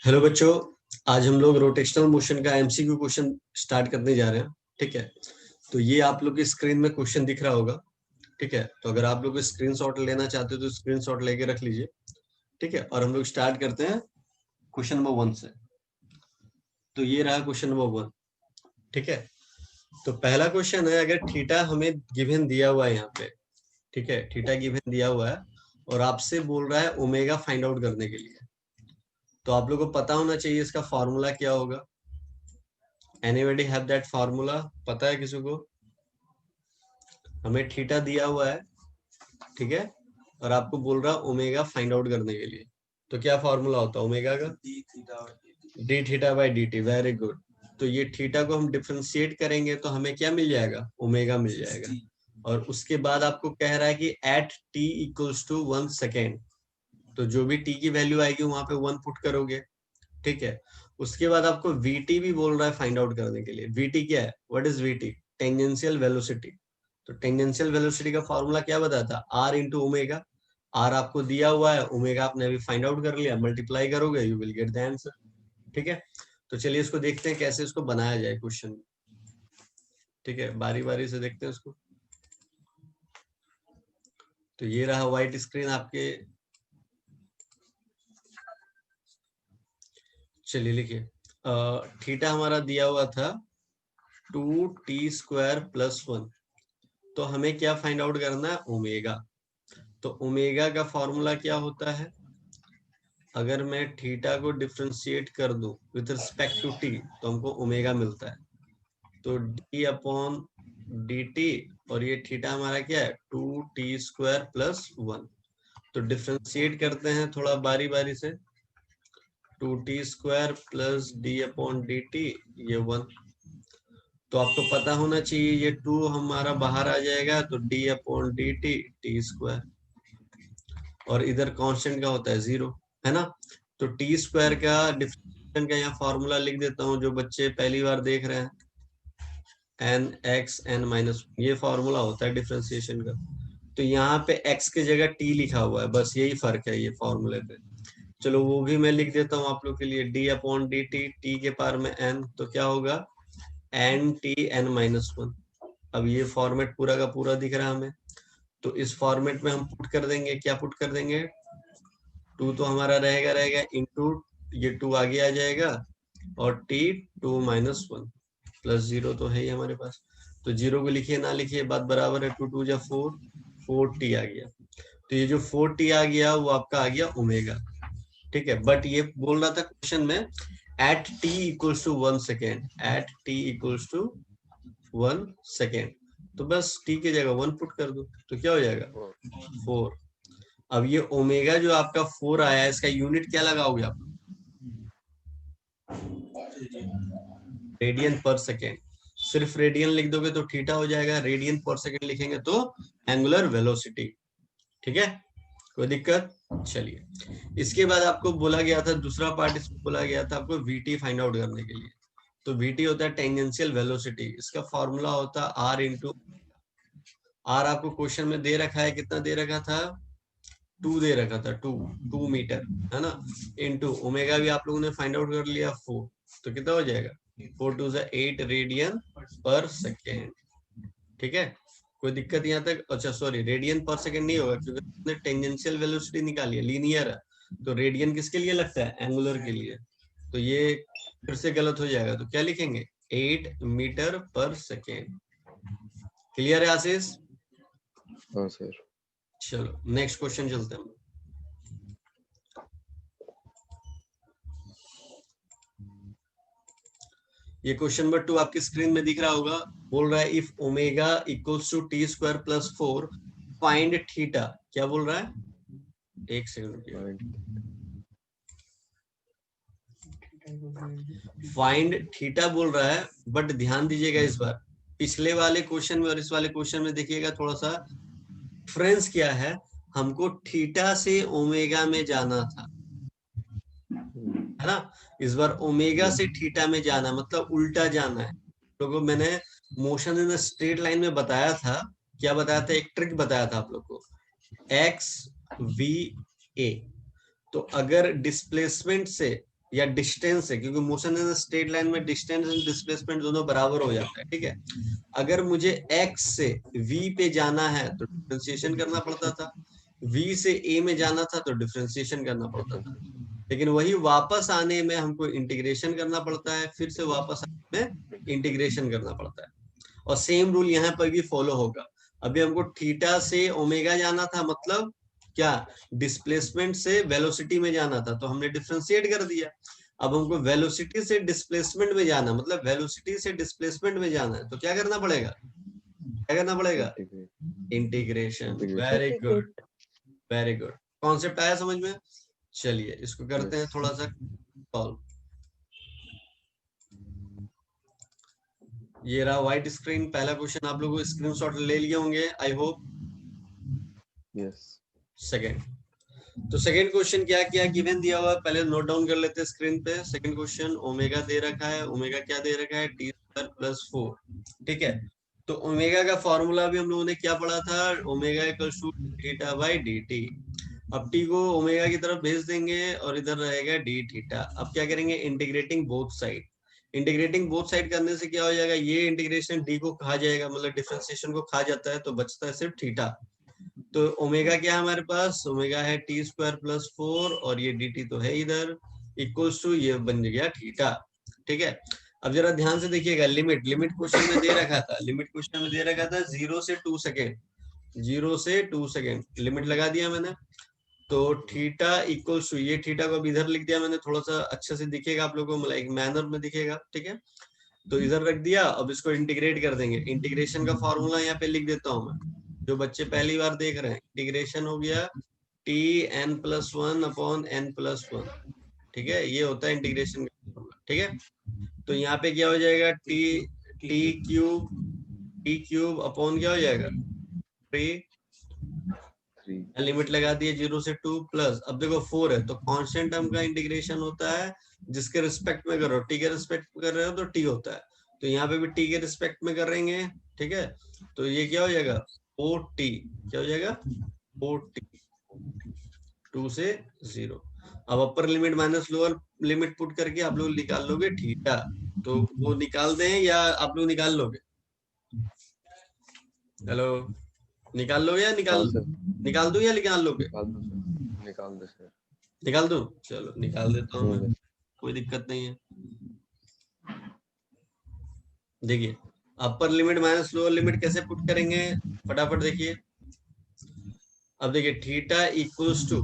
Hello बच्चों, आज हम लोग रोटेशनल मोशन का एमसीक्यू क्वेश्चन स्टार्ट करने जा रहे हैं। ठीक है, तो ये आप लोग की स्क्रीन में क्वेश्चन दिख रहा होगा। ठीक है, तो अगर आप लोग स्क्रीनशॉट लेना चाहते हो तो स्क्रीनशॉट लेके रख लीजिए। ठीक है, और हम लोग स्टार्ट करते हैं क्वेश्चन नंबर 1 से। तो ये रहा क्वेश्चन नंबर 1। ठीक है, तो पहला क्वेश्चन है, अगर थीटा हमें गिवन दिया हुआ है यहाँ पे। ठीक है, थीटा गिवन दिया हुआ है और आपसे बोल रहा है ओमेगा फाइंड आउट करने के लिए। तो आप लोग को पता होना चाहिए इसका फॉर्मूला क्या होगा। Anybody have that formula? पता है किसी को? हमें थीटा दिया हुआ है, ठीक है, और आपको बोल रहा ओमेगा फाइंड आउट करने के लिए। तो क्या फॉर्मूला होता है ओमेगा का? D theta by D T. Very good. तो ये थीटा को हम डिफरेंशिएट करेंगे तो हमें क्या मिल जाएगा? ओमेगा मिल जाएगा। और उसके बाद आपको कह रहा है कि at t equals to 1 second. तो जो भी टी की वैल्यू आएगी वहां पे 1 पुट करोगे। ठीक है, उसके बाद आपको वीटी भी बोल रहा है फाइंड आउट करने के लिए। वीटी क्या है? What is VT? Tangential velocity. तो टेंजेंशियल वेलोसिटी का फॉर्मूला क्या बताया था? Are into omega. आर आपको दिया हुआ है, ओमेगा आपने अभी फाइंड आउट कर लिया, मल्टीप्लाई करोगे you will get the answer. ठीक है, तो चलिए इसको देखते हैं कैसे इसको बनाया जाए क्वेश्चन। ठीक है, बारी बारी से देखते हैं इसको। तो ये रहा व्हाइट स्क्रीन आपके। चलिए लिखिए, थीटा हमारा दिया हुआ था 2t² + 1। तो हमें क्या फाइंड आउट करना है? ओमेगा। तो ओमेगा का फॉर्मूला क्या होता है? अगर मैं थीटा को डिफरेंशिएट कर दूं विथ रिस्पेक्ट टू टी तो हमको ओमेगा मिलता है। तो डी अपॉन डी टी, और ये थीटा हमारा क्या है? 2t² + 1। तो डिफरेंशिएट करते हैं थोड़ा बारी बारी से। 2t² + d upon D T, ये 1। तो आपको पता होना चाहिए ये 2 हमारा बाहर आ जाएगा, तो d upon D T t²। और इधर कांस्टेंट का होता है 0, है ना। तो t² का डिफरेंशिएशन का यहाँ फॉर्मूला लिख देता हूँ, जो बच्चे पहली बार देख रहे हैं। n(x(n-1), ये फॉर्मूला होता है डिफरेंशिएशन का। तो यहाँ पे x की जगह t लिखा हुआ है, बस यही फर्क है ये फॉर्मूले पे। चलो वो भी मैं लिख देता हूँ आप लोग के लिए। d upon D T, T के पार में n, तो क्या होगा? n(t(n-1). अब ये फॉर्मेट पूरा का पूरा दिख रहा है हमें। तो इस फॉर्मेट में हम पुट कर देंगे, क्या पुट कर देंगे? 2 तो हमारा रहेगा इंटू ये 2 आगे आ जाएगा, और t 2 - 1 + 0 तो है ही हमारे पास। तो 0 को लिखिए ना लिखिए बात बराबर है। 2 × 2 = 4, 4t आ गया। तो ये जो 4t आ गया वो आपका आ गया ओमेगा। ठीक है, बट ये बोल रहा था क्वेश्चन में at t equals to 1 second. At t equals to 1 second. तो बस t की जगह 1 पुट कर दो, तो क्या हो जाएगा? 4। अब ये ओमेगा जो आपका 4 आया है, इसका यूनिट क्या लगाओगे आप? रेडियन पर सेकेंड। सिर्फ रेडियन लिख दोगे तो थीटा हो जाएगा, रेडियन पर सेकेंड लिखेंगे तो एंगुलर वेलोसिटी। ठीक है, कोई दिक्कत? चलिए, इसके बाद आपको बोला गया था, दूसरा पार्ट इसमें बोला गया था आपको वीटी फाइंड आउट करने के लिए। तो वीटी होता है टेंजेंशियल वेलोसिटी। इसका फॉर्मूला होता है आर इंटू आर। आपको क्वेश्चन में दे रखा है, कितना दे रखा था? 2 दे रखा था, 2 मीटर, है ना। इंटू ओमेगा भी आप लोगों ने फाइंड आउट कर लिया 4। तो कितना हो जाएगा? 4 × 2 = 8 रेडियन पर सेकेंड। ठीक है, कोई दिक्कत यहाँ तक? अच्छा सॉरी, रेडियन पर सेकेंड नहीं होगा क्योंकि हमने टेंजेंशियल वेलोसिटी निकाली है, लीनियर है। तो रेडियन किसके लिए लगता है? एंगुलर के लिए। तो ये फिर से गलत हो जाएगा, तो क्या लिखेंगे? 8 मीटर पर सेकेंड। क्लियर है आशीष? हाँ सर। चलो नेक्स्ट क्वेश्चन चलते हैं। ये क्वेश्चन नंबर 2 आपकी स्क्रीन में दिख रहा होगा। बोल रहा है if omega equals to t² + 4 find theta. क्या बोल रहा है? एक सेकंड, फाइंड थीटा बोल रहा है, बट ध्यान दीजिएगा इस बार पिछले वाले क्वेश्चन में और इस वाले क्वेश्चन में देखिएगा थोड़ा सा डिफरेंस क्या है। हमको थीटा से ओमेगा में जाना था, है ना। इस बार ओमेगा से थीटा में जाना मतलब उल्टा जाना है। लोगों को मैंने मोशन इन स्ट्रेट लाइन में बताया था। क्या बताया था? एक ट्रिक बताया था आप लोग को, एक्स वी ए। तो अगर डिस्प्लेसमेंट से या डिस्टेंस है, क्योंकि मोशन इन स्ट्रेट लाइन में डिस्टेंस एंड डिस्प्लेसमेंट दोनों बराबर हो जाता है, ठीक है। अगर मुझे x से v पे जाना है तो डिफरेंशिएशन करना पड़ता था, v से a में जाना था तो डिफरेंशिएशन करना पड़ता था, लेकिन वही वापस आने में हमको इंटीग्रेशन करना पड़ता है, फिर से वापस आने में इंटीग्रेशन करना पड़ता है। और सेम रूल यहाँ पर भी फॉलो होगा। अभी हमको थीटा से ओमेगा जाना था, मतलब क्या, डिस्प्लेसमेंट से वेलोसिटी में जाना था, तो हमने डिफरेंशिएट कर दिया। अब हमको वेलोसिटी से डिस्प्लेसमेंट में जाना, मतलब वेलोसिटी से डिस्प्लेसमेंट में जाना है, तो क्या करना पड़ेगा, क्या करना पड़ेगा, integration. Very good, very good, concept आया समझ में। चलिए इसको करते हैं थोड़ा सा सॉल्व। ये रहा व्हाइट स्क्रीन, पहला क्वेश्चन आप लोगों को स्क्रीनशॉट ले लिए होंगे आई होप। यस। सेकंड, तो सेकंड क्वेश्चन क्या क्या गिवन दिया हुआ है पहले नोट डाउन कर लेते हैं स्क्रीन पे। सेकंड क्वेश्चन, ओमेगा दे रखा है, ओमेगा क्या दे रखा है, टी स्क्वायर प्लस 4, ठीक है। तो ओमेगा का फॉर्मूला भी हम लोगों ने क्या पढ़ा था, omega equals to theta by dt। अब टी को ओमेगा की तरफ भेज देंगे और इधर रहेगा डी थीटा। अब क्या करेंगे, integrating both side. Integrating both side करने से क्या हो जाएगा, ये इंटीग्रेशन डी को खा जाएगा, मतलब डिफरेंशिएशन को खा जाता है, तो बचता है सिर्फ थीटा। तो ओमेगा क्या है हमारे पास, ओमेगा है टी स्क्वायर प्लस 4 और ये डी टी तो है इधर, इक्वल्स टू ये बन गया थीटा, ठीक है। अब जरा ध्यान से देखिएगा, लिमिट, लिमिट क्वेश्चन में दे रखा था, लिमिट क्वेश्चन में दे रखा था 0 से 2 सेकेंड, 0 से 2 सेकेंड लिमिट लगा दिया मैंने। तो थीटा इक्वल्स टू, ये थीटा को अब इधर लिख दिया मैंने, थोड़ा सा अच्छे से दिखेगा आप लोगों को, मतलब एक मैनर में दिखेगा, ठीक है। तो इधर रख दिया, अब इसको इंटीग्रेट कर देंगे। इंटीग्रेशन का फॉर्मूला यहाँ पे लिख देता हूँ मैं, जो बच्चे पहली बार देख रहे हैं। इंटीग्रेशन हो गया t n plus 1 upon n plus 1, ठीक है, ये होता है इंटीग्रेशन का फॉर्मूला, ठीक है। तो यहाँ पे क्या हो जाएगा, टी टी क्यूब अपॉन क्या हो जाएगा 3, लिमिट लगा दिए 0 से 2 प्लस, अब देखो 4 है तो कांस्टेंट टर्म का इंटीग्रेशन होता है जिसके रिस्पेक्ट में करो, टी के रिस्पेक्ट में कर रहे हो तो टी होता है, तो यहाँ पे भी टी के रिस्पेक्ट में करेंगे, ठीक है। तो ये क्या हो जाएगा 4t, क्या हो जाएगा 4t, 2 से 0। अब upper limit minus lower limit put करके आप लोग निकाल लोगे थीटा, तो वो निकाल दें या आप लोग निकाल लोगे, हेलो, निकाल लोगे या निकाल दो या निकाल लोगे, निकाल दो सर। निकाल दो, चलो निकाल देता हूँ मैं, कोई दिक्कत नहीं है। देखिए upper limit minus lower limit कैसे पुट करेंगे, फटाफट देखिए। अब देखिए थीटा इक्वल्स टू,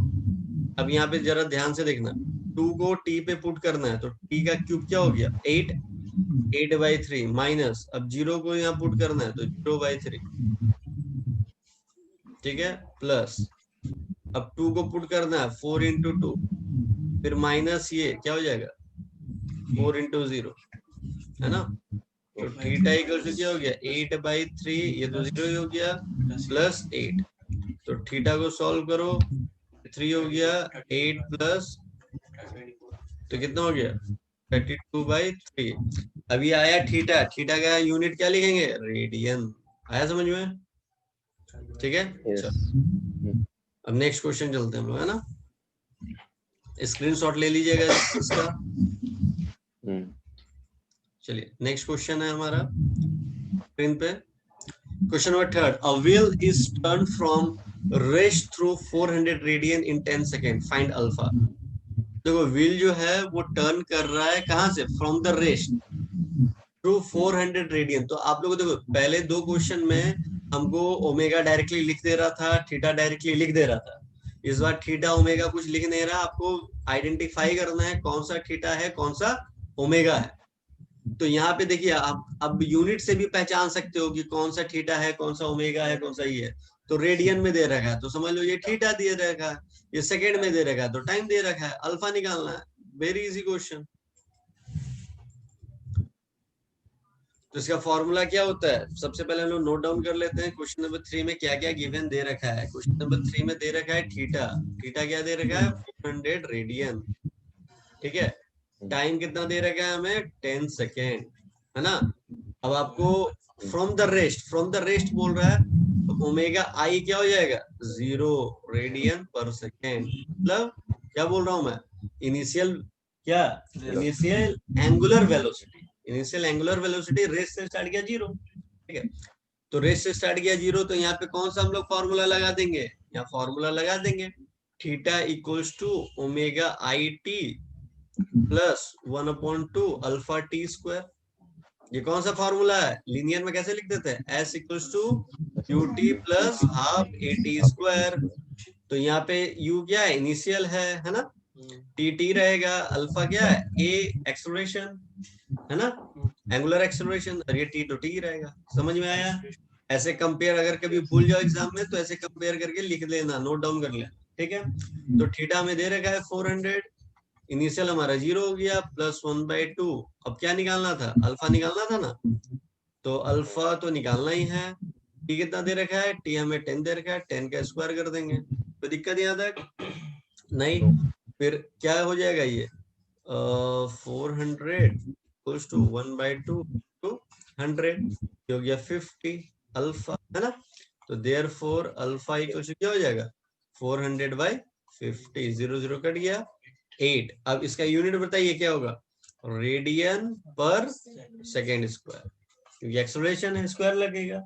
अब यहाँ पे जरा ध्यान से देखना, 2 को t पे पुट करना है, तो t का क्यूब क्या हो गया 8, 8/3 माइनस, अब 0 को यहाँ पुट करना है तो 0/3, ठीक है, प्लस, अब 2 को पुट करना है 4 into 2, फिर माइनस ये क्या हो जाएगा 4 into 0, है ना। तो थीटा इक्वल टू क्या हो गया 8/3, ये तो 0 ही हो गया, प्लस 8, तो थीटा को सॉल्व करो, 3 हो गया 8 प्लस, तो कितना हो गया 32/3। अभी आया थीटा, थीटा का यूनिट क्या लिखेंगे, रेडियन। आया समझ में, ठीक है। अब नेक्स्ट क्वेश्चन चलते हैं हम लोग, है ना। स्क्रीनशॉट ले लीजिएगा इसका। चलिए नेक्स्ट क्वेश्चन है हमारा स्क्रीन पे, question number 3, a wheel is turn from rest through 400 radian in 10 second, find alpha. देखो व्हील जो है वो टर्न कर रहा है कहां से, from the rest through 400 radian. तो आप लोगों देखो पहले दो क्वेश्चन में हमको ओमेगा डायरेक्टली लिख दे रहा था, थीटा डायरेक्टली लिख दे रहा था, इस बार थीटा ओमेगा कुछ लिख नहीं रहा, आपको आइडेंटिफाई करना है कौन सा थीटा है कौन सा ओमेगा है। तो यहाँ पे देखिए आप अब यूनिट से भी पहचान सकते हो कि कौन सा थीटा है कौन सा ओमेगा है कौन सा ये है। तो रेडियन में दे रखा है तो समझ लो ये थीटा दे रखा है, ये सेकेंड में दे रखा है तो टाइम दे रखा है, अल्फा निकालना है, वेरी इजी क्वेश्चन। तो इसका फॉर्मूला क्या होता है, सबसे पहले हम लोग नोट डाउन कर लेते हैं क्वेश्चन नंबर 3 में क्या क्या गिवन दे रखा है। क्वेश्चन नंबर 3 में दे रखा है थीटा, थीटा क्या दे रखा है 400 रेडियन, ठीक है। टाइम कितना दे रखा है हमें 10 सेकेंड, है ना। अब आपको फ्रॉम द रेस्ट बोल रहा है, तो ओमेगा आई क्या हो जाएगा 0 रेडियन पर सेकेंड, मतलब क्या बोल रहा हूं मैं, इनिशियल क्या initial angular velocity, initial angular velocity rest से स्टार्ट किया 0, ठीक है। तो रेस से स्टार्ट किया 0, तो यहाँ पे कौन सा हम लोग फॉर्मूला लगा देंगे, यहाँ फॉर्मूला लगा देंगे theta equals to omega i t plus 1/2 alpha t square. ये कौन सा फॉर्मूला है, लीनियर में कैसे लिख देते हैं, s equals to u t plus half a t square. तो यहाँ पे u क्या है, इनिशियल है ना, टी टी रहेगा, अल्फा क्या है, ए एक्सेलरेशन है ना, एंगुलर एक्सेलरेशन, और ये टी तो टी रहेगा। समझ में आया। ऐसे कंपेयर अगर कभी भूल जाओ एग्जाम में तो ऐसे कंपेयर करके लिख लेना, नोट डाउन कर लेना, ठीक है। तो थीटा में दे रखा है 400, इनिशियल हमारा 0 हो गया, प्लस 1/2। अब क्या निकालना था, अल्फा निकालना था ना, तो अल्फा तो निकालना ही है। टी कितना दे रखा है, टी हमें 10 दे रखा है, 10 का स्क्वायर कर देंगे। तो दिक्कत यहाँ तक नहीं। फिर क्या हो जाएगा ये 400 इक्वल्स टू 1/2 टू 100 हो गया 50 अल्फा, है ना। तो देयरफॉर अल्फा इक्वल्स टू क्या हो जाएगा 400/50, 0 0 कट गया 8। अब इसका यूनिट बताइए क्या होगा, रेडियन पर सेकेंड स्क्वायर, क्योंकि एक्सेलरेशन है स्क्वायर लगेगा,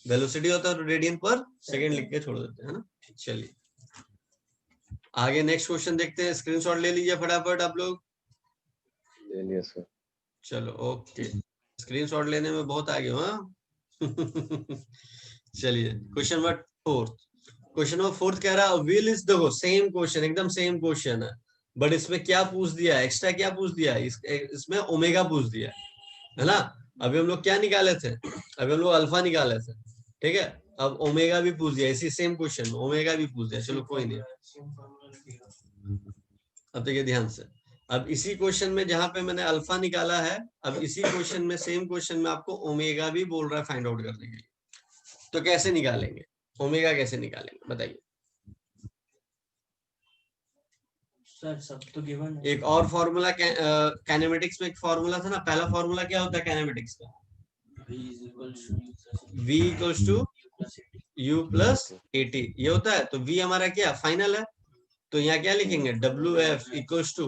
वेलोसिटी होता है तो रेडियन पर सेकेंड लिख के छोड़ देते हैं ना। चलिए आगे नेक्स्ट क्वेश्चन देखते हैं, स्क्रीनशॉट ले लीजिए फटाफट आप लोग। ले लिया सर। चलो ओके, स्क्रीनशॉट लेने में बहुत आगे हो हाँ। चलिए क्वेश्चन नंबर 4, क्वेश्चन नंबर 4 कह रहा है व्हील इज, देखो सेम क्वेश्चन, एकदम सेम क्वेश्चन है, बट इसमें क्या पूछ दिया, एक्स्ट्रा क्या पूछ दिया, इसमें ओमेगा पूछ दिया है ना। अभी हम लोग क्या निकाले थे, अभी हम लोग अल्फा निकाले थे, ठीक है। अब ओमेगा भी पूछ दिया, इसी सेम क्वेश्चन में ओमेगा भी पूछ दिया। चलो कोई नहीं, अब देखिए ध्यान से, अब इसी क्वेश्चन में जहां पे मैंने अल्फा निकाला है, अब इसी क्वेश्चन में सेम क्वेश्चन में आपको ओमेगा भी बोल रहा है फाइंड आउट करने के लिए। तो कैसे निकालेंगे ओमेगा, कैसे निकालेंगे बताइए। सर सब तो गिवन है। एक और फॉर्मूला काइनेमेटिक्स में एक फॉर्मूला था ना, पहला फॉर्मूला क्या होता है काइनेमेटिक्स का, v equals to u plus a t, ये होता है। तो v हमारा क्या फाइनल है, तो यहाँ क्या लिखेंगे डब्ल्यू एफ इक्वल्स टू,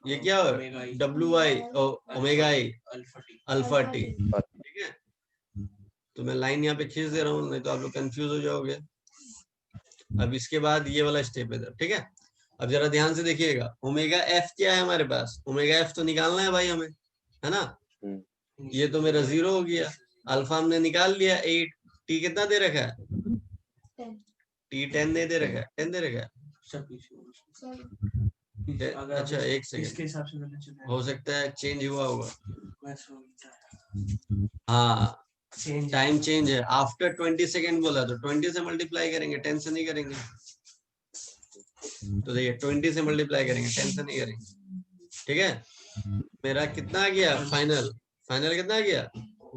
ये क्या है W I omega I alpha T, ठीक है। तो मैं लाइन यहाँ पे खींच दे रहा हूँ, नहीं तो आप लोग कंफ्यूज हो जाओगे। अब इसके बाद ये वाला स्टेप है, ठीक है। अब जरा ध्यान से देखिएगा, ओमेगा एफ क्या है हमारे पास, ओमेगा एफ तो निकालना है भाई हमें, है ना। ये तो मेरा 0 हो गया, अल्फा हमने निकाल लिया 8, टी कितना दे रखा है, टी 10 नहीं दे रखा है, 10 दे रखा है। अच्छा एक सेकंड, हो सकता है चेंज हुआ होगा, हाँ टाइम चेंज है, आफ्टर 20 सेकेंड बोला, तो 20 से मल्टीप्लाई करेंगे, 10 से नहीं करेंगे। तो देखिए 20 से मल्टीप्लाई करेंगे, 10 से नहीं करेंगे, ठीक है। मेरा कितना आ गया फाइनल, फाइनल कितना आ गया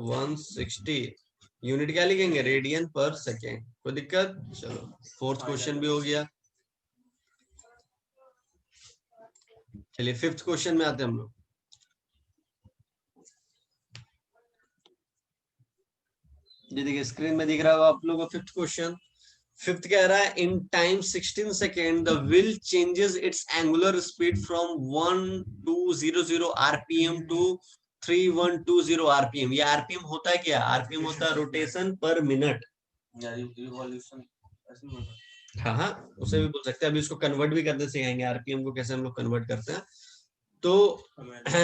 160। यूनिट क्या लिखेंगे रेडियन पर सेकेंड, कोई दिक्कत। चलो फोर्थ क्वेश्चन भी हो गया। चलिए फिफ्थ क्वेश्चन में आते हैं हम लोग। ये देखिए स्क्रीन में दिख रहा होगा आप लोगों को फिफ्थ क्वेश्चन। फिफ्थ कह रहा है in time 16 second the wheel changes its angular speed from 1200 RPM to 3120 RPM. ये आरपीएम होता है क्या, आरपीएम होता है रोटेशन पर मिनट, हाँ हाँ उसे भी बोल सकते हैं। अभी इसको कन्वर्ट भी करने सिखाएंगे, आरपीएम को कैसे हम लोग कन्वर्ट करते हैं। तो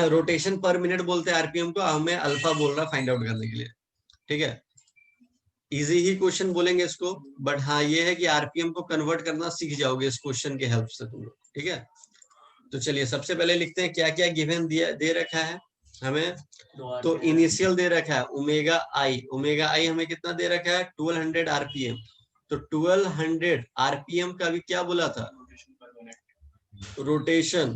रोटेशन पर मिनट बोलते हैं आरपीएम को, हमें अल्फा बोल रहा फाइंड आउट करने के लिए, ठीक है। इजी ही क्वेश्चन बोलेंगे इसको, बट हाँ ये है कि आरपीएम को कन्वर्ट करना सीख जाओगे इस क्वेश्चन के हेल्प से तुम लोग, ठीक है। तो चलिए सबसे पहले लिखते हैं क्या क्या गिवन दे रखा है हमें। तो इनिशियल दे रखा है ओमेगा आई हमें कितना दे रखा है 1200 आरपीएम। तो 1200 आरपीएम का भी क्या बोला था, रोटेशन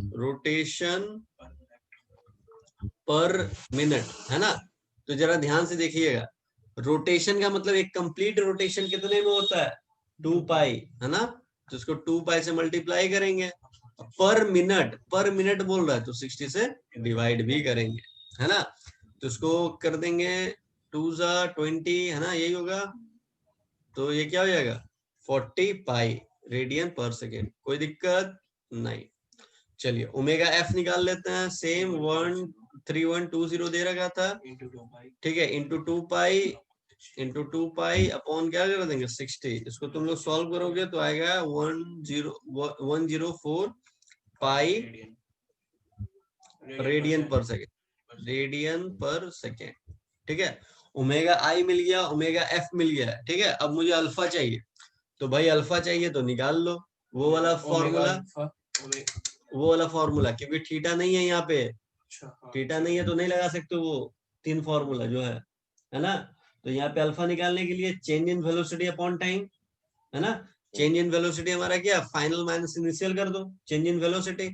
पर मिनट, है ना। तो जरा ध्यान से देखिएगा, रोटेशन का मतलब एक कंप्लीट रोटेशन कितने में होता है 2 पाई, है ना। तो इसको 2 पाई से मल्टीप्लाई करेंगे, पर मिनट बोल रहा है तो 60 से डिवाइड भी करेंगे, है ना। तो इसको कर देंगे 2 जा 20, है ना, यही होगा। तो ये क्या हो जाएगा 40 पाई रेडियन पर सेकेंड, कोई दिक्कत नहीं। चलिए ओमेगा एफ निकाल लेते हैं, सेम 13120 दे रखा था, ठीक है, इंटू 2 पाई अपॉन क्या कर देंगे 60। इसको तुम लोग सॉल्व करोगे तो आएगा 104 पाई रेडियन पर सेकेंड, ठीक है। ओमेगा आई मिल गया, ओमेगा एफ मिल गया, ठीक है। अब मुझे अल्फा चाहिए, तो भाई अल्फा चाहिए तो निकाल लो वो वाला फॉर्मूला, क्योंकि थीटा नहीं है यहाँ पे, थीटा नहीं है तो नहीं लगा सकते वो 3 फॉर्मूला जो है ना। तो यहाँ पे अल्फा निकालने के लिए change in velocity upon time, है ना। चेंज इन वेलोसिटी हमारा क्या, फाइनल माइनस इनिशियल कर दो, चेंज इन वेलोसिटी।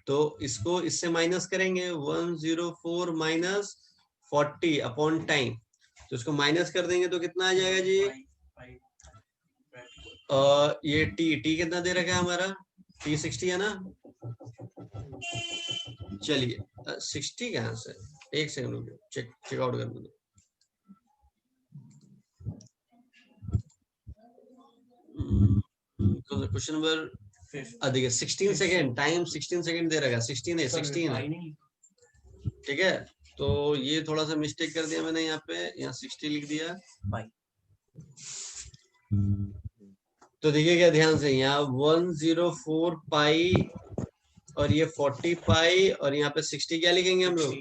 तो इसको इससे माइनस करेंगे, 104 माइनस 40 अपॉन टाइम, तो इसको माइनस कर देंगे तो कितना आ जाएगा जी। ये टी कितना दे रखा है हमारा, टी 60 है ना। चलिए 60 कहां से, एक सेकंड रुकिए, चेक आउट कर दो। क्वेश्चन नंबर देखिए 16 सेकेंड, टाइम 16 सेकेंड दे रखा है, 16 है, ठीक है। तो ये थोड़ा सा मिस्टेक कर दिया मैंने, यहाँ 60 लिख दिया। तो देखिए क्या ध्यान से, यहाँ 104 पाई और ये 40 पाई और यहाँ पे 60 क्या लिखेंगे हम लोग,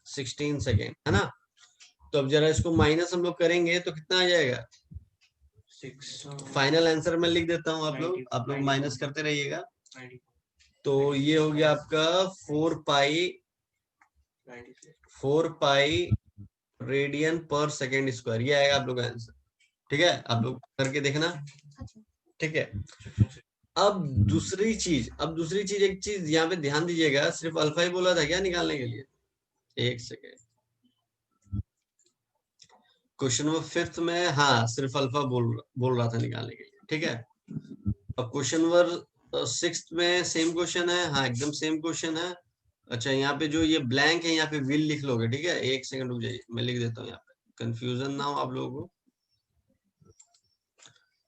16 सेकेंड, है ना। तो अब जरा इसको माइनस हम लोग करेंगे तो कितना आ जाएगा, फाइनल आंसर मैं लिख देता हूँ, आप लोग माइनस करते रहिएगा। तो ये हो गया आपका 4 पाई रेडियन पर सेकेंड स्क्वायर, ये आएगा आप लोग का आंसर, ठीक है। आप लोग करके देखना, ठीक है। अब दूसरी चीज एक चीज यहाँ पे ध्यान दीजिएगा, सिर्फ अल्फा ही बोला था क्या निकालने के लिए, एक सेकेंड। क्वेश्चन नंबर 5 में हाँ सिर्फ अल्फा बोल रहा था निकालने के लिए, ठीक है। अब क्वेश्चन नंबर 6 में सेम क्वेश्चन है, हाँ एकदम सेम क्वेश्चन है। अच्छा यहाँ पे जो ये ब्लैंक है यहाँ पे विल लिख लोगे, ठीक है। एक सेकंड रुक जाइए, मैं लिख देता हूँ यहाँ पे, कंफ्यूजन ना हो आप लोगों को।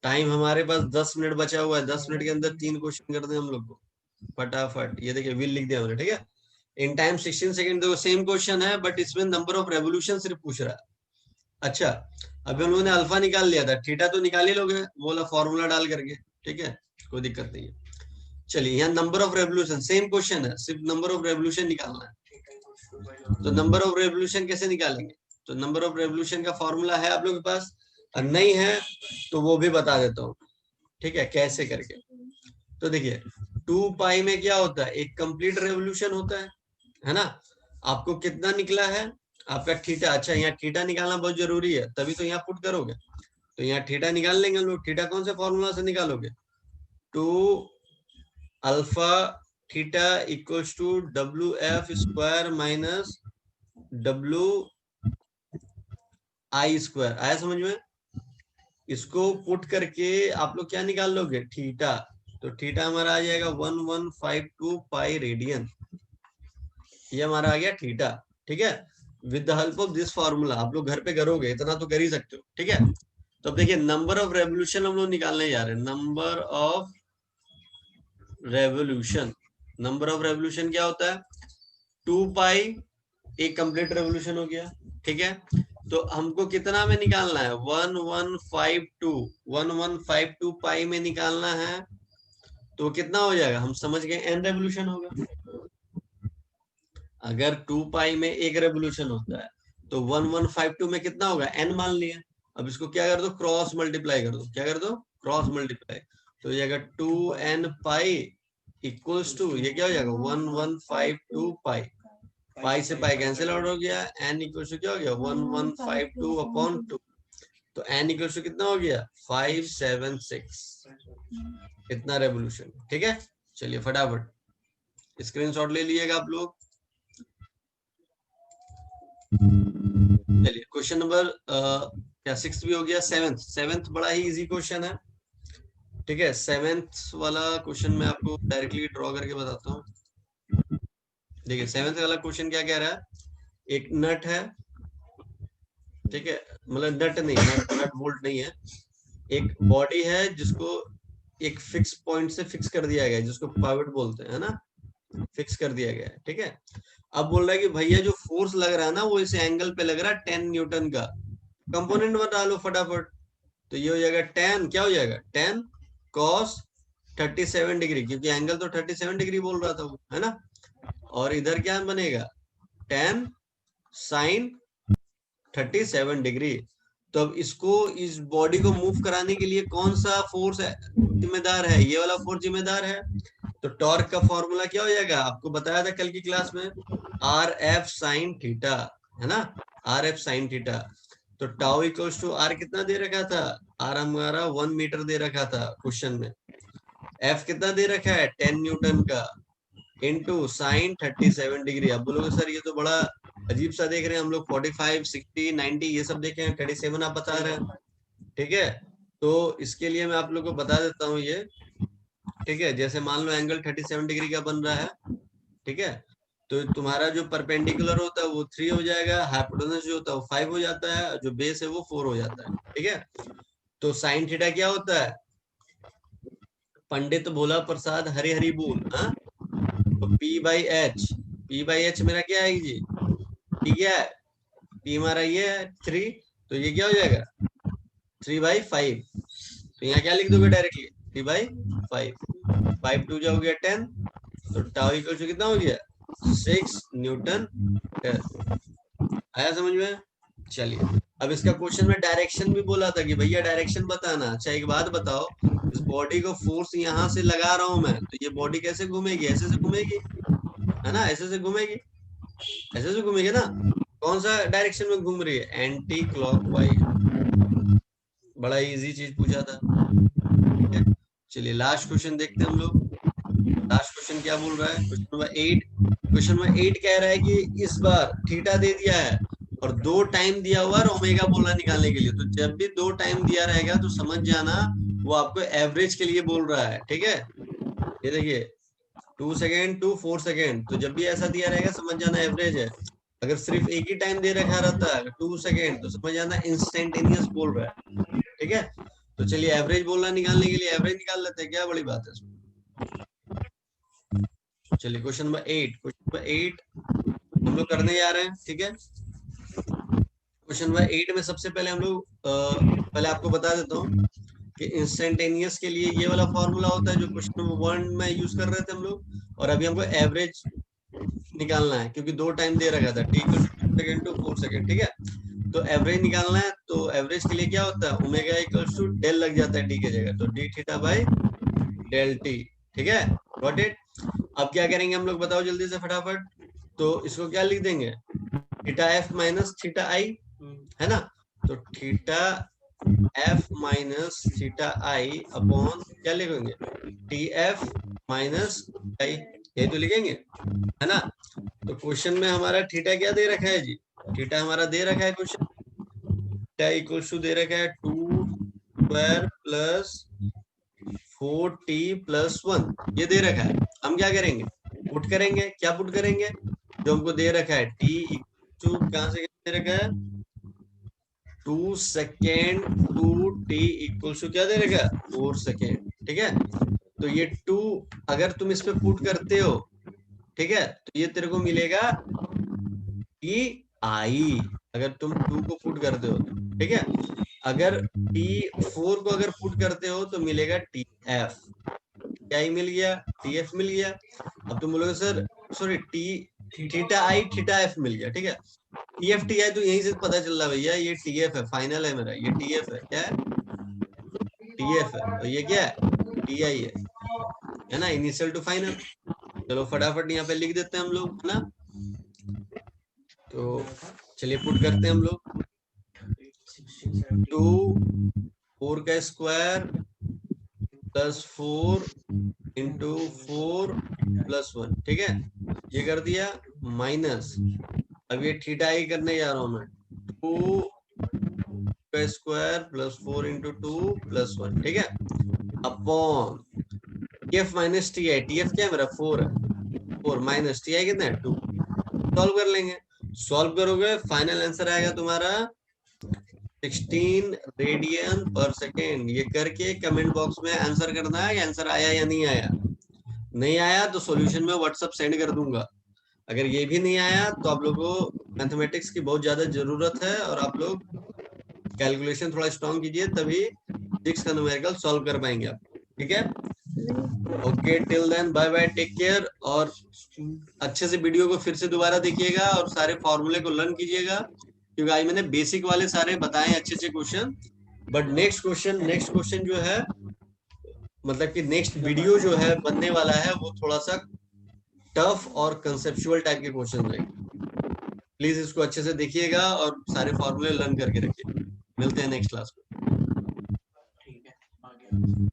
टाइम हमारे पास 10 मिनट बचा हुआ है, 10 मिनट के अंदर 3 क्वेश्चन कर दें हम लोग को फटाफट। ये देखिए विल लिख दिया हमने, ठीक है। इन टाइम 16 सेकंड, देखो सेम क्वेश्चन है बट इसमें नंबर ऑफ रेवोल्यूशन सिर्फ पूछ रहा है। अच्छा अभी हम लोगों ने अल्फा निकाल लिया था, थीटा तो निकाल ही लोगे वो वाला फॉर्मूला डाल करके, ठीक है, कोई दिक्कत नहीं है। चलिए यहाँ number of revolution, same question है, सिर्फ नंबर ऑफ रेवोल्यूशन निकालना है। तो नंबर ऑफ रेवोल्यूशन कैसे निकालेंगे, तो नंबर ऑफ रेवोल्यूशन का फॉर्मूला है आप लोगों के पास, नहीं है तो वो भी बता देता हूँ, ठीक है, कैसे करके। तो देखिए 2 पाई में क्या होता है, एक कंप्लीट रेवोल्यूशन होता है ना। आपको कितना निकला है आपका थीटा, अच्छा यहाँ थीटा निकालना बहुत जरूरी है, तभी तो यहाँ पुट करोगे। तो यहाँ थीटा निकाल लेंगे हम लोग, थीटा कौन से फॉर्मूला से निकालोगे, 2 alpha theta equals to WF square minus WI square, आया समझ में। इसको पुट करके आप लोग क्या निकाल लोगे, थीटा। तो थीटा हमारा आ जाएगा 1152 पाई रेडियन, ये हमारा आ गया थीटा, ठीक है। With the help of this formula, आप लोग घर पे करोगे, इतना तो कर ही सकते हो, ठीक है। तो अब देखिए नंबर ऑफ रेवोल्यूशन हम लोग निकालने जा रहे हैं, number of revolution. Number of revolution क्या होता है, 2 पाई एक कंप्लीट रेवोल्यूशन हो गया, ठीक है। तो हमको कितना में निकालना है, 1152 पाई में निकालना है। तो कितना हो जाएगा, हम समझ गए n रेवोल्यूशन होगा। अगर 2 पाई में एक रेवोल्यूशन होता है तो 1152 में कितना होगा, n मान लिया। अब इसको क्या कर दो, क्रॉस मल्टीप्लाई कर दो, क्या कर दो, क्रॉस मल्टीप्लाई। तो ये जाएगा 2n पाई इक्वल्स टू, ये क्या हो जाएगा 1152 पाई, पाई से पाई कैंसिल आउट हो गया, n इक्वल्स टू क्या हो गया 1152 अपॉन 2। तो n इक्वल्स टू कितना हो गया 576, इतना रेवोल्यूशन, ठीक है। चलिए फटाफट स्क्रीनशॉट ले लीजिएगा आप लोग। चलिए क्वेश्चन नंबर क्या 6 भी हो गया, 7th बड़ा ही इजी क्वेश्चन है, ठीक है। 7th वाला क्वेश्चन मैं आपको डायरेक्टली ड्रॉ करके बताता हूँ। देखिए 7th वाला क्वेश्चन क्या कह रहा है, एक नट है, ठीक है, मतलब नट नहीं, नट बोल्ट नहीं है, एक बॉडी है जिसको एक फिक्स पॉइंट से फिक्स कर दिया गया है, जिसको पाइवट बोलते हैं, है ना। फिक्स कर दिया गया है, ठीक है। अब बोल रहा है कि भैया जो फोर्स लग रहा है ना वो इस एंगल पे लग रहा है 10 न्यूटन का, कंपोनेंट बता लो फटाफट। तो ये हो जाएगा 10, क्या हो जाएगा 10 cos 37 डिग्री, क्योंकि एंगल तो 37 डिग्री बोल रहा था वो, है ना। और इधर क्या बनेगा 10 sin 37 डिग्री। तो अब इसको, इस बॉडी को मूव कराने के लिए कौन सा फोर्स है जिम्मेदार है, ये वाला फोर्स जिम्मेदार है। तो टॉर्क का फॉर्मूला क्या हो जाएगा, आपको बताया था कल की क्लास में, आर एफ साइन थीटा, है ना, आर एफ साइन थीटा। तो टाउ इक्वल्स टू आर कितना दे रखा था, आर हमारा 1 मीटर दे रखा था क्वेश्चन में, एफ कितना दे रखा है 10 न्यूटन का, इनटू साइन 37 डिग्री। अब बोलोगे सर ये तो बड़ा अजीब सा देख रहे हैं हम लोग, 45 60 90 ये सब देखे हैं, 37 आप बता रहे हैं, ठीक है। तो इसके लिए मैं आप लोग को बता देता हूँ ये, ठीक है। जैसे मान लो एंगल 37 डिग्री का बन रहा है, ठीक है। तो तुम्हारा जो परपेंडिकुलर होता है वो 3 हो जाएगा, हाइपोटेनस जो होता है वो 5 हो जाता है, जो बेस है वो 4 हो जाता है, ठीक है। तो साइन थीटा क्या होता है, पंडित भोला प्रसाद हरि हरि बोल, हाँ। तो पी बाई एच मेरा क्या है जी, ठीक है, पी हमारा ये है 3, तो ये क्या हो जाएगा 3/5। तो यहाँ क्या लिख दोगे डायरेक्टली 3/5, 5 2 हो गया 10, तो टाउ इक्वल टू कितना हो गया 6 न्यूटन। आया समझ में। चलिए अब इसका क्वेश्चन में डायरेक्शन भी बोला था कि भैया डायरेक्शन बताना। अच्छा एक बात बताओ, इस बॉडी को फोर्स यहाँ से लगा रहा हूं मैं, तो ये बॉडी कैसे घूमेगी, ऐसे से घूमेगी, है ना, ऐसे से घूमेगी, ऐसे से घूमेगी ना। कौन सा डायरेक्शन में घूम रही है, एंटी क्लॉकवाइज। बड़ा इजी चीज पूछा था। चलिए लास्ट क्वेश्चन देखते हैं हम लोग। लास्ट क्वेश्चन क्या बोल रहा है, क्वेश्चन नंबर 8। क्वेश्चन नंबर 8 कह रहा है कि इस बार थीटा दे दिया है और 2 टाइम दिया हुआ है ओमेगा बोला निकालने के लिए। तो जब भी 2 टाइम दिया रहेगा तो समझ जाना वो आपको एवरेज के लिए बोल रहा है, ठीक है। ये देखिए 2 सेकेंड टू 4 सेकेंड, तो जब भी ऐसा दिया रहेगा समझ जाना एवरेज है। अगर सिर्फ एक ही टाइम दे रखा रहता है 2 सेकेंड, तो समझ जाना इंस्टेंटेनियस बोल रहा है, ठीक है। तो चलिए एवरेज बोलना निकालने के लिए एवरेज निकाल लेते हैं, क्या बड़ी बात है इसमें। चलिए क्वेश्चन नंबर 8 हम लोग करने जा रहे हैं, ठीक है। क्वेश्चन नंबर 8 में सबसे पहले हम लोग पहले आपको बता देता हूँ कि इंस्टेंटेनियस के लिए ये वाला फॉर्मूला होता है जो क्वेश्चन नंबर 1 में यूज कर रहे थे हम लोग, और अभी हमको एवरेज निकालना है क्योंकि 2 टाइम दे रखा था, t सेकेंड टू 4 सेकेंड, ठीक है। तो एवरेज निकालना है, तो एवरेज के लिए क्या होता है ओमेगा इक्वल्स टू डेल लग जाता है टी की जगह, तो d theta by del t, ठीक है, गॉट इट। अब क्या करेंगे हम लोग बताओ जल्दी से फटाफट। तो इसको क्या लिख देंगे, थीटा एफ माइनस थीटा आई, है ना। तो थीटा एफ माइनस थीटा आई अपॉन क्या लिखेंगे टी एफ माइनस आई, ये तो लिखेंगे, है ना। तो क्वेश्चन में हमारा थीटा क्या दे रखा है जी, थीटा हमारा दे रखा है क्वेश्चन, थीटा इक्वल्स टू दे रखा है 2 स्क्वायर प्लस 4t प्लस 1, ये दे रखा है। हम क्या करेंगे पुट करेंगे, क्या पुट करेंगे, जो हमको दे रखा है t टू कहां से दे रखा है 2 second to t equals to क्या दे रखा है 4 सेकेंड, ठीक है। तो ये 2 अगर तुम इस पे पुट करते हो, ठीक है, तो ये तेरे को मिलेगा टी आई, अगर तुम 2 को पुट करते हो, ठीक है। अगर T4 को अगर पुट करते हो तो मिलेगा TF, क्या ही मिल गया TF मिल गया। अब तुम बोलोगे सर सॉरी थीटा आई थीटा एफ मिल गया, ठीक है। TF TI तो यहीं से पता चल रहा भैया, ये TF है, फाइनल है मेरा, ये TF है, क्या है TF है, और ये क्या है TI है ना, इनिशियल टू फाइनल। चलो फटाफट यहाँ पे लिख देते हैं हम लोग, है ना। तो चलिए पुट करते हैं हम लोग, 2 4 का स्क्वायर प्लस 4 इंटू 4 प्लस 1, ठीक है, ये कर दिया माइनस। अब ये थीटा आई करने जा रहा हूं मैं, 2 का स्क्वायर प्लस 4 इंटू 2 प्लस 1, ठीक है, upon TF minus T I, TF क्या है मेरा 4 है, 4 माइनस टी आई कितना है 2, सॉल्व कर लेंगे। सॉल्व करोगे फाइनल आंसर आएगा तुम्हारा 16 रेडियन पर सेकेंड। ये करके कमेंट बॉक्स में आंसर करना है कि आंसर आया या नहीं आया। नहीं आया तो सॉल्यूशन में व्हाट्सएप सेंड कर दूंगा। अगर ये भी नहीं आया तो आप लोगों को मैथमेटिक्स की बहुत ज्यादा जरूरत है और आप लोग कैलकुलेशन थोड़ा स्ट्रॉन्ग कीजिए, तभी 6 का न्यूमेरिकल सॉल्व कर पाएंगे आप। ठीक है, okay, till then bye bye, take care. और अच्छे से वीडियो को फिर से दोबारा देखिएगा और सारे फॉर्मूले को लर्न कीजिएगा, क्योंकि आज मैंने बेसिक वाले सारे बताए अच्छे अच्छे क्वेश्चन। बट नेक्स्ट क्वेश्चन जो है, मतलब कि नेक्स्ट वीडियो जो है बनने वाला है, वो थोड़ा सा टफ और कंसेप्चुअल टाइप के क्वेश्चन रहेंगे। प्लीज इसको अच्छे से देखिएगा और सारे फॉर्मूले लर्न करके रखिए। मिलते हैं नेक्स्ट क्लास में। ठीक है, आ गया।